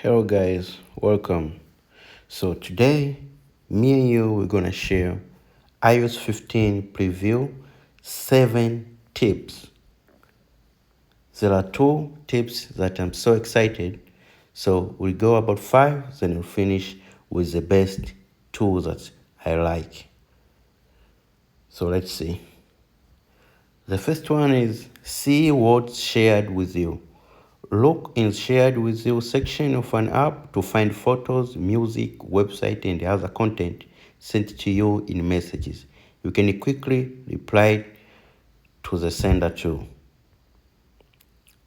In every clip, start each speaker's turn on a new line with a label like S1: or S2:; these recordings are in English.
S1: Hello guys, welcome. So today, me and you we're gonna share iOS 15 preview 7 tips. There are 2 tips that I'm so excited. So we'll go about 5, then we'll finish with the best 2 that I like. So let's see. The first one is see what's shared with you. Look in shared with you section of an app to find photos, music, website, and other content sent to you in messages. You can quickly reply to the sender too.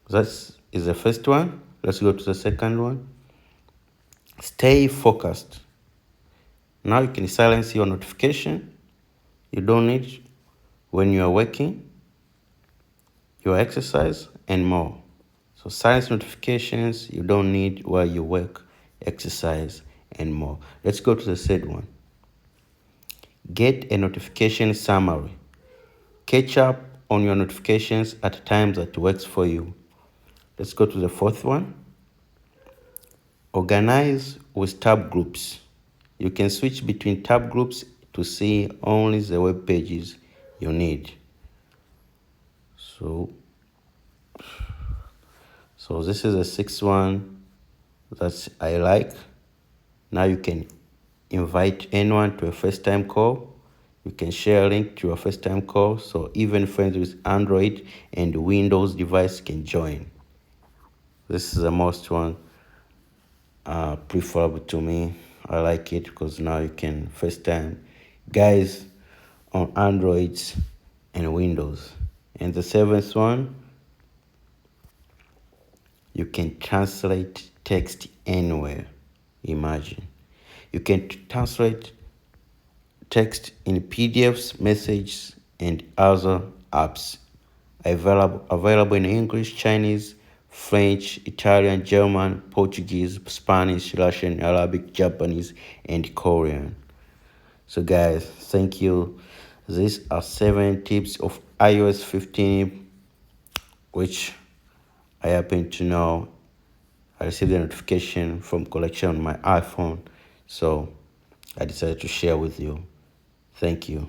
S1: That is the first one. Let's go to the second one. Stay focused. Now you can silence your notification. You don't need when you are working, your exercise, and more. So silence notifications you don't need while you work, exercise, and more. Let's go to the third one. Get a notification summary. Catch up on your notifications at times that works for you. Let's go to the fourth one. Organize with tab groups. You can switch between tab groups to see only the web pages you need. So this is the sixth one that I like. Now you can invite anyone to a FaceTime call. You can share a link to a FaceTime call so even friends with Android and Windows device can join. This is the most one preferable to me. I like it because now you can FaceTime guys on Androids and Windows. And the seventh one, you can translate text anywhere. Imagine. You can translate text in PDFs, messages, and other apps. Available in English, Chinese, French, Italian, German, Portuguese, Spanish, Russian, Arabic, Japanese, and Korean. So guys, thank you. These are 7 tips of iOS 15, which I happen to know. I received a notification from collection on my iPhone, so I decided to share with you. Thank you.